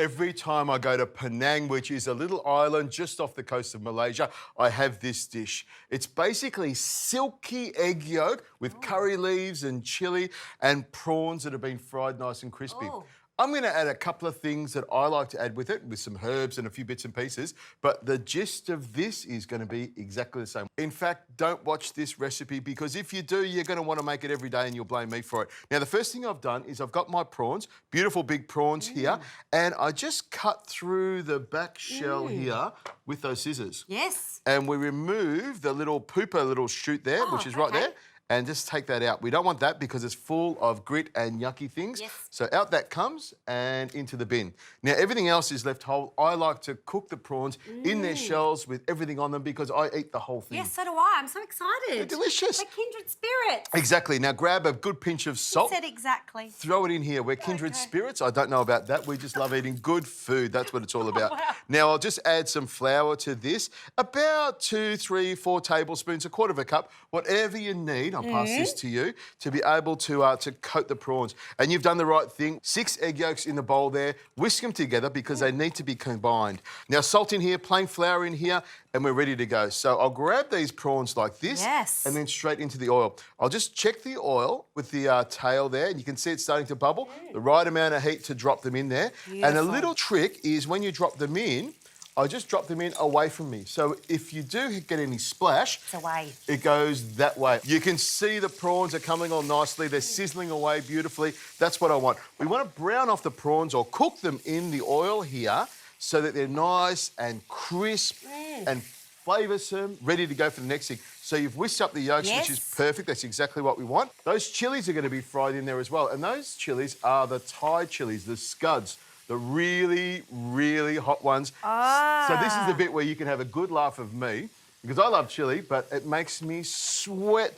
Every time I go to Penang, which is a little island just off the coast of Malaysia, I have this dish. It's basically silky egg yolk with curry leaves and chili and prawns that have been fried nice and crispy. Oh. I'm going to add a couple of things that I like to add with it, with some herbs and a few bits and pieces, but the gist of this is going to be exactly the same. In fact, don't watch this recipe because if you do, you're going to want to make it every day and you'll blame me for it. Now, the first thing I've done is I've got my prawns, beautiful big prawns here, and I just cut through the back shell here with those scissors. Yes. And we remove the little pooper little shoot there, which is right there. And just take that out. We don't want that because it's full of grit and yucky things. Yes. So out that comes and into the bin. Now, everything else is left whole. I like to cook the prawns in their shells with everything on them because I eat the whole thing. Yes, so do I. I'm so excited. They're delicious. They're kindred spirits. Exactly. Now, grab a good pinch of salt. You said exactly. Throw it in here. We're kindred spirits. I don't know about that. We just love eating good food. That's what it's all about. Wow. Now, I'll just add some flour to this. About 2, 3, 4 tablespoons, a quarter of a cup, whatever you need. I'll pass this to you to be able to coat the prawns. And you've done the right thing. 6 egg yolks in the bowl there. Whisk them together because they need to be combined. Now, salt in here, plain flour in here, and we're ready to go. So I'll grab these prawns like this and then straight into the oil. I'll just check the oil with the tail there, and you can see it's starting to bubble. The right amount of heat to drop them in there. And a little trick is when you drop them in, I just drop them in away from me. So if you do get any splash, It's away. it goes that way. You can see the prawns are coming on nicely. They're sizzling away beautifully. That's what I want. We want to brown off the prawns or cook them in the oil here so that they're nice and crisp and flavoursome, ready to go for the next thing. So you've whisked up the yolks, which is perfect. That's exactly what we want. Those chilies are going to be fried in there as well. And those chilies are the Thai chilies, the scuds. The really, really hot ones. So this is the bit where you can have a good laugh of me because I love chili, but it makes me sweat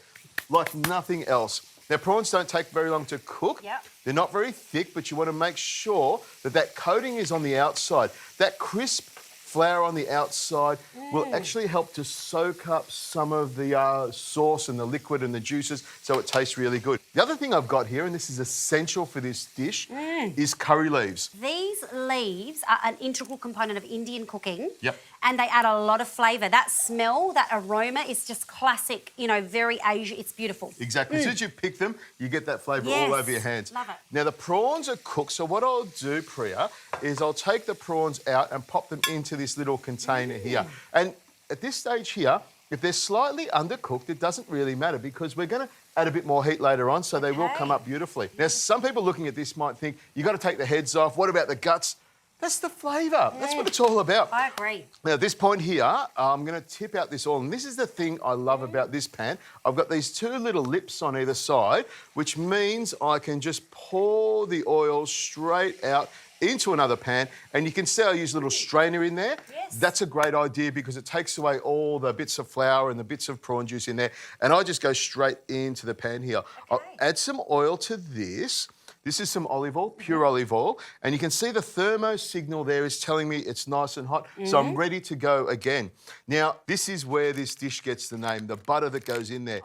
like nothing else. Now, prawns don't take very long to cook. They're not very thick, but you want to make sure that that coating is on the outside. That crisp flour on the outside will actually help to soak up some of the sauce and the liquid and the juices so it tastes really good. The other thing I've got here, and this is essential for this dish, is curry leaves. These leaves are an integral component of Indian cooking. Yep. And they add a lot of flavour. That smell, that aroma is just classic, you know, very Asian. It's beautiful. Exactly. As soon as you pick them, you get that flavour all over your hands. Love it. Now, the prawns are cooked, so what I'll do, Priya, is I'll take the prawns out and pop them into this little container here. And at this stage here, if they're slightly undercooked, it doesn't really matter because we're going to add a bit more heat later on, so they will come up beautifully. Now, some people looking at this might think, you've got to take the heads off. What about the guts? That's the flavour. That's what it's all about. I agree. Now, at this point here, I'm going to tip out this oil. And this is the thing I love about this pan. I've got these 2 little lips on either side, which means I can just pour the oil straight out into another pan. And you can see I use a little strainer in there. That's a great idea because it takes away all the bits of flour and the bits of prawn juice in there. And I just go straight into the pan here. I'll add some oil to this. This is some olive oil, pure olive oil, and you can see the thermo signal there is telling me it's nice and hot, so I'm ready to go again. Now, this is where this dish gets the name, the butter that goes in there.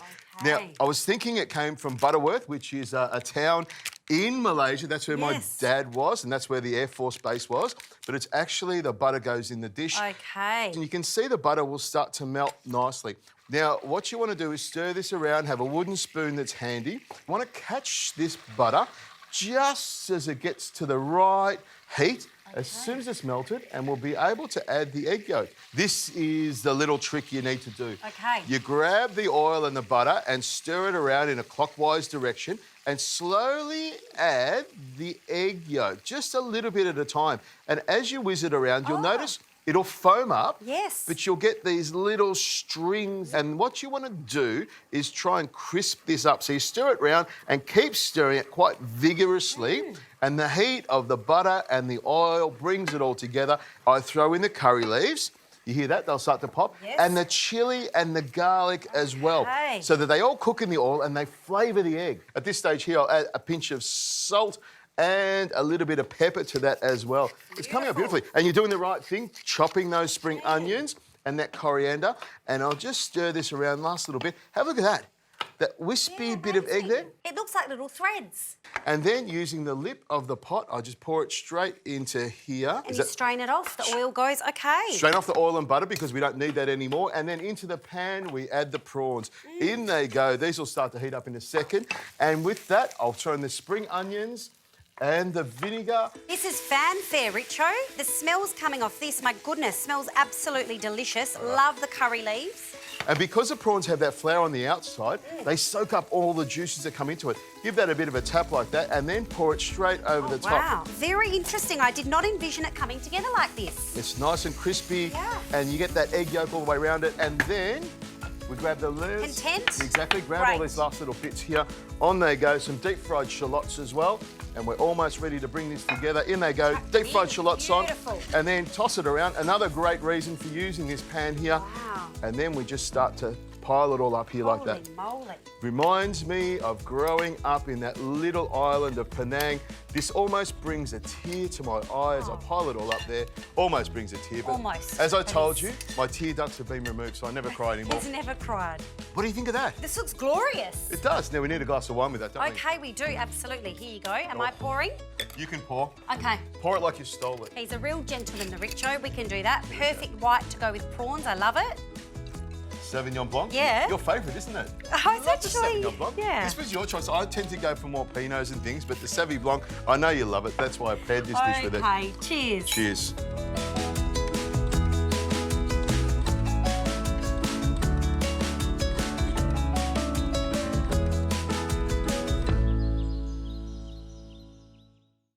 Now, I was thinking it came from Butterworth, which is a town in Malaysia. That's where my dad was, and that's where the Air Force Base was, but it's actually the butter goes in the dish. And you can see the butter will start to melt nicely. Now, what you want to do is stir this around, have a wooden spoon that's handy. You want to catch this butter just as it gets to the right heat, as soon as it's melted, and we'll be able to add the egg yolk. This is the little trick you need to do. You grab the oil and the butter and stir it around in a clockwise direction and slowly add the egg yolk, just a little bit at a time. And as you whiz it around, you'll notice it'll foam up, but you'll get these little strings. And what you want to do is try and crisp this up. So you stir it around and keep stirring it quite vigorously. And the heat of the butter and the oil brings it all together. I throw in the curry leaves. You hear that? They'll start to pop. And the chilli and the garlic as well. So that they all cook in the oil and they flavour the egg. At this stage here, I'll add a pinch of salt and a little bit of pepper to that as well. It's coming out beautifully. And you're doing the right thing, chopping those spring onions and that coriander. And I'll just stir this around last little bit. Have a look at that. that wispy Yeah, bit of egg amazing. there. It looks like little threads. And then using the lip of the pot, I just pour it straight into here. And you strain it off. The oil goes, okay. Strain off the oil and butter because we don't need that anymore. And then into the pan, we add the prawns. In they go. These will start to heat up in a second. And with that, I'll throw in the spring onions and the vinegar. This is fanfare, Richo. The smell's coming off this. My goodness, smells absolutely delicious. Love the curry leaves. And because the prawns have that flour on the outside, they soak up all the juices that come into it. Give that a bit of a tap like that and then pour it straight over the top. Wow, very interesting. I did not envision it coming together like this. It's nice and crispy, Yeah. and you get that egg yolk all the way around it. And then we grab the lids. Content? Exactly. Grab all Great. these last little bits here. On they go. Some deep fried shallots as well. And we're almost ready to bring this together. In they go. Deep fried shallots on. Beautiful. And then toss it around. Another great reason for using this pan here. Wow. And then we just start to pile it all up here like that. Holy moly. Reminds me of growing up in that little island of Penang. This almost brings a tear to my eye as I pile it all up there. Almost brings a tear. But Almost. as I That told is- you, my tear ducts have been removed, so I never cry anymore. He's never cried. What do you think of that? This looks glorious. It does. Now we need a glass of wine with that, don't Okay, we do, absolutely. Here you go. Am I pouring? we? You can pour. Okay. Pour it like you stole it. He's a real gentleman, the Richo. We can do that. Perfect white to go with prawns. I love it. Sauvignon Blanc? Yeah. Your favourite, isn't it? Oh, it's I love the actually- Sauvignon Blanc. yeah. This was your choice. I tend to go for more Pinots and things, but the Sauvignon Blanc, I know you love it. That's why I paired this dish with it. Okay, cheers. Cheers.